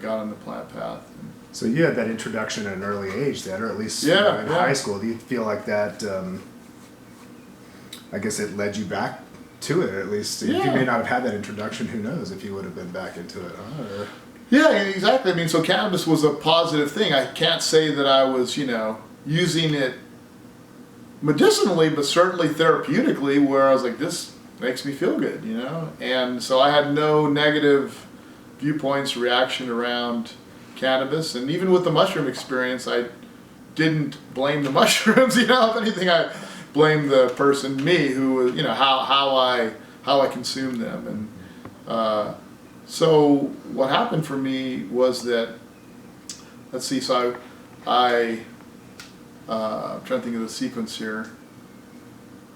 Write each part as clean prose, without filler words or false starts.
got on the plant path. So you had that introduction at an early age then, or at least in high school. Do you feel like that, I guess it led you back to it, at least? If you may not have had that introduction, who knows if you would have been back into it, huh? Or... Yeah, exactly. I mean, so cannabis was a positive thing. I can't say that I was, using it medicinally, but certainly therapeutically, where I was like, this makes me feel good, And so I had no negative viewpoints, reaction around cannabis. And even with the mushroom experience, I didn't blame the mushrooms, If anything, I blamed the person, me, who was, how I consumed them. And so what happened for me was that, let's see, so I'm trying to think of the sequence here.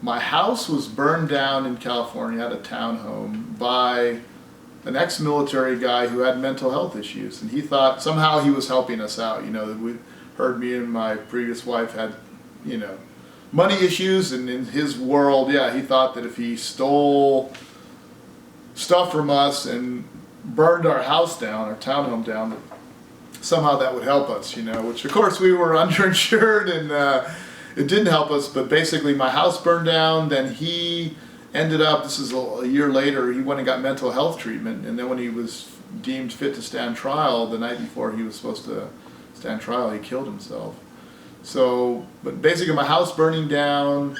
My house was burned down in California at a townhome by an ex-military guy who had mental health issues, and he thought somehow he was helping us out. That we heard me and my previous wife had, money issues, and in his world, he thought that if he stole stuff from us and burned our house down, our townhome down, somehow that would help us, which of course we were underinsured, and it didn't help us. But basically my house burned down, then he ended up, this is a year later, he went and got mental health treatment, and then when he was deemed fit to stand trial, the night before he was supposed to stand trial, he killed himself. So, but basically my house burning down,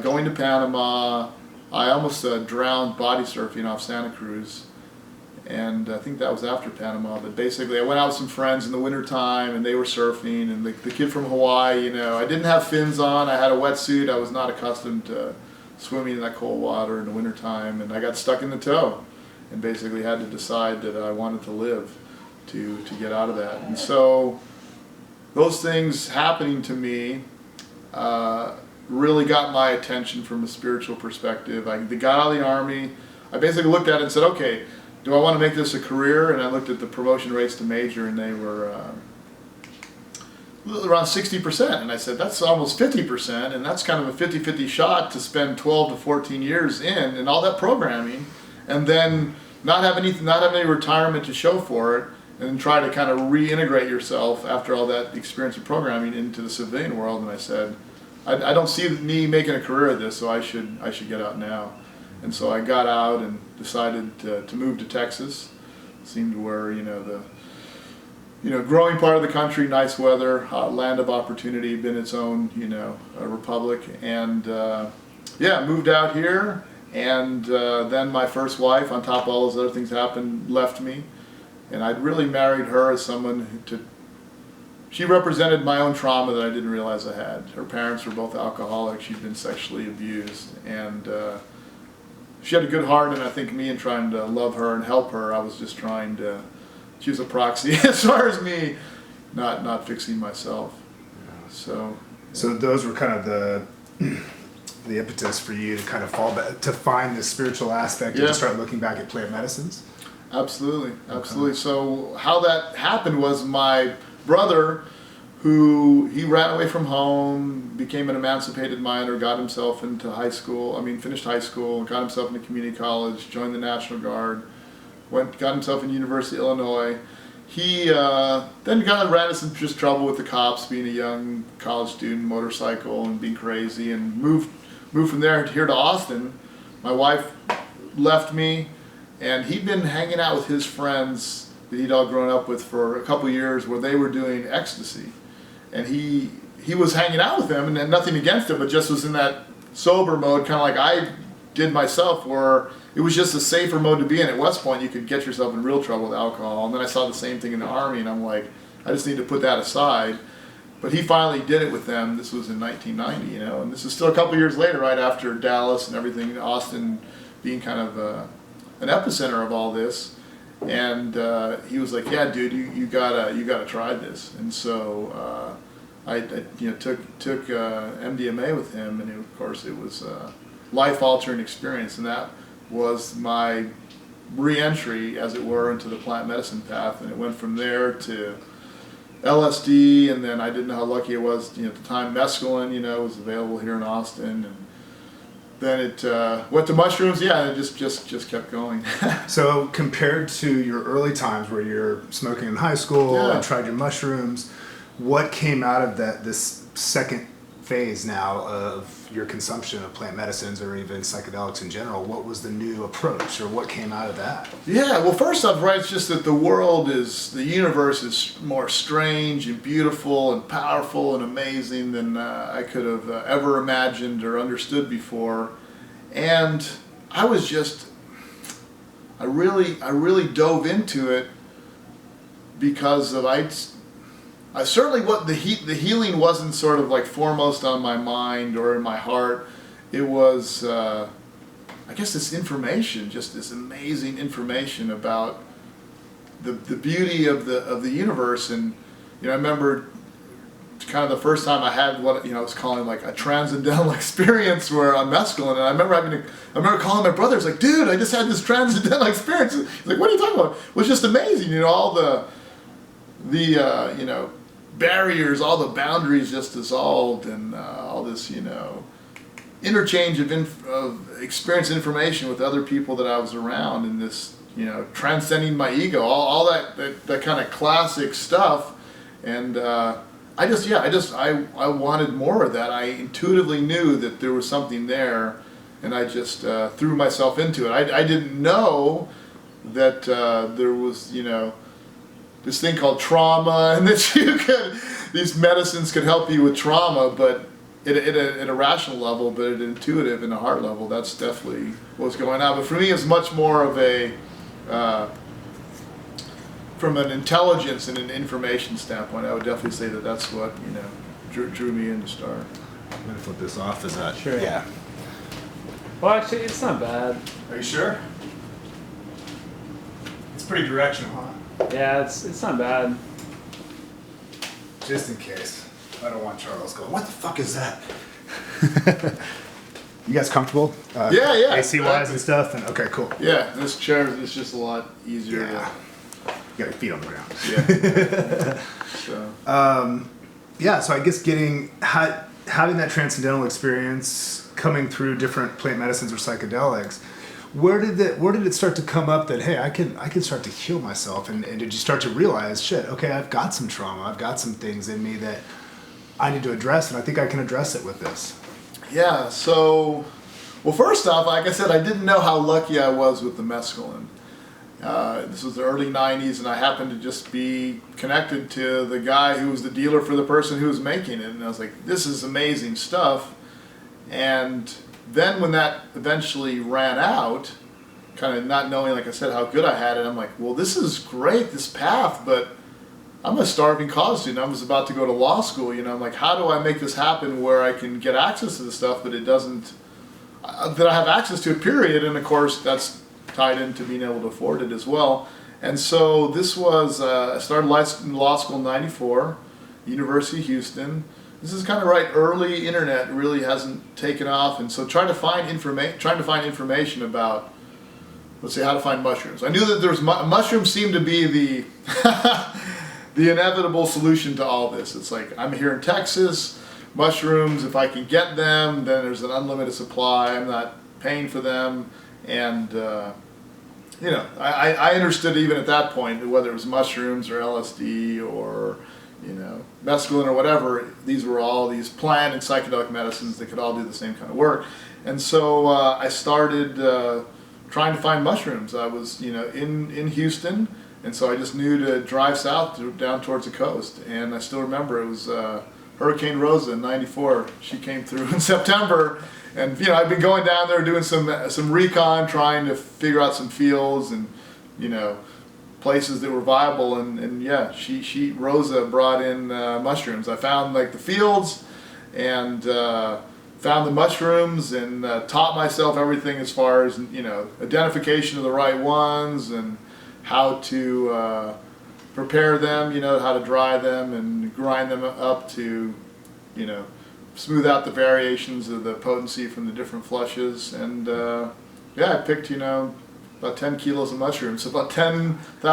going to Panama, I almost drowned body surfing off Santa Cruz, and I think that was after Panama. But basically I went out with some friends in the winter time, and they were surfing, and the kid from Hawaii, I didn't have fins on, I had a wetsuit, I was not accustomed to swimming in that cold water in the wintertime, and I got stuck in the tow and basically had to decide that I wanted to live to get out of that. And so those things happening to me really got my attention from a spiritual perspective. I got out of the Army. I basically looked at it and said, okay, do I want to make this a career? And I looked at the promotion rates to major, and they were around 60%, and I said, that's almost 50%, and that's kind of a 50-50 shot to spend 12 to 14 years in and all that programming, and then not have any retirement to show for it, and then try to kind of reintegrate yourself after all that experience of programming into the civilian world. And I said, I don't see me making a career of this, so I should get out now. And so I got out and decided to move to Texas. Seemed where the growing part of the country, nice weather, land of opportunity, been its own, a republic. And moved out here. And then my first wife, on top of all those other things happened, left me. And I'd really married her as someone she represented my own trauma that I didn't realize I had. Her parents were both alcoholics. She'd been sexually abused. And she had a good heart, and I think me in trying to love her and help her, I was just trying to... She was a proxy as far as me not fixing myself. So those were kind of the impetus for you to kind of fall back, to find the spiritual aspect and to start looking back at plant medicines? Absolutely. Okay. So how that happened was my brother, he ran away from home, became an emancipated minor, got himself into finished high school, got himself into community college, joined the National Guard, got himself in University of Illinois. He then ran into some just trouble with the cops, being a young college student, motorcycle, and being crazy, and moved from there here to Austin. My wife left me, and he'd been hanging out with his friends that he'd all grown up with for a couple years, where they were doing ecstasy. And he was hanging out with them, and had nothing against it, but just was in that sober mode, kind of like I did myself, where it was just a safer mode to be in. At West Point, you could get yourself in real trouble with alcohol. And then I saw the same thing in the Army, and I'm like, I just need to put that aside. But he finally did it with them. This was in 1990, and this is still a couple years later, right after Dallas and everything, Austin being kind of an epicenter of all this. And he was like, yeah, dude, you gotta try this. And so I took MDMA with him, and of course it was a life-altering experience, and that was my re-entry, as it were, into the plant medicine path. And it went from there to LSD, and then I didn't know how lucky it was, at the time mescaline, was available here in Austin, and then it went to mushrooms. Yeah, and it just kept going. So compared to your early times where you're smoking in high school Yeah. and tried your mushrooms, what came out of this second phase now of your consumption of plant medicines or even psychedelics in general? What was the new approach, or what came out of that? Yeah, well, first off, right, it's just that the universe is more strange and beautiful and powerful and amazing than I could have ever imagined or understood before. And I really dove into it because of I certainly the healing wasn't sort of like foremost on my mind or in my heart. It was I guess this information, just this amazing information about the beauty of the universe. And I remember kind of the first time I had what I was calling like a transcendental experience where on mescaline, and I remember calling my brother. It's like, dude, I just had this transcendental experience. He's like, what are you talking about? It was just amazing. All the barriers, all the boundaries just dissolved, and all this interchange of experience information with other people that I was around, and this transcending my ego, all that kind of classic stuff. And I wanted more of that. I intuitively knew that there was something there, and I just threw myself into it. I didn't know that there was this thing called trauma, and that these medicines could help you with trauma, but at a rational level, but at an intuitive and a heart level, that's definitely what's going on. But for me, it's much more of a from an intelligence and an information standpoint. I would definitely say that that's what drew me in to start. I'm gonna flip this off. Is that Sure. Yeah. Well, actually, it's not bad. Are you sure? It's pretty directional, huh? Yeah, it's not bad. Just in case. I don't want Charles going, what the fuck is that? You guys comfortable? Yeah. AC wise and stuff? And okay, cool. Yeah, this chair is just a lot easier. Yeah. You got your feet on the ground. Yeah. So I guess having that transcendental experience, coming through different plant medicines or psychedelics, where did it start to come up that, hey, I can start to heal myself? And did you start to realize, shit, okay, I've got some trauma, I've got some things in me that I need to address, and I think I can address it with this? Yeah, so, well, first off, like I said, I didn't know how lucky I was with the mescaline. This was the early 90s, and I happened to just be connected to the guy who was the dealer for the person who was making it. And I was like, this is amazing stuff. And then when that eventually ran out, kind of not knowing, like I said, how good I had it, I'm like, well, this is great, this path, but I'm a starving college student. I was about to go to law school. I'm like, how do I make this happen where I can get access to the stuff, but it doesn't, that I have access to it, period. And of course, that's tied into being able to afford it as well. And so this was, I started law school in '94, University of Houston. This is kind of right, early internet really hasn't taken off, and so trying to find information about, let's say, how to find mushrooms. I knew that there was mushrooms seemed to be the the inevitable solution to all this. It's like, I'm here in Texas, mushrooms, if I can get them, then there's an unlimited supply. I'm not paying for them, and I understood even at that point, whether it was mushrooms or LSD or mescaline or whatever, these were all these plant and psychedelic medicines that could all do the same kind of work. And so I started trying to find mushrooms. I was in Houston, and so I just knew to drive south down towards the coast. And I still remember it was Hurricane Rosa in '94. She came through in September, and I've been going down there doing some recon, trying to figure out some fields and places that were viable, and yeah, Rosa brought in mushrooms. I found like the fields and found the mushrooms, and taught myself everything as far as identification of the right ones and how to prepare them, how to dry them and grind them up to smooth out the variations of the potency from the different flushes. And yeah, I picked about 10 kilos of mushrooms, so about 10,000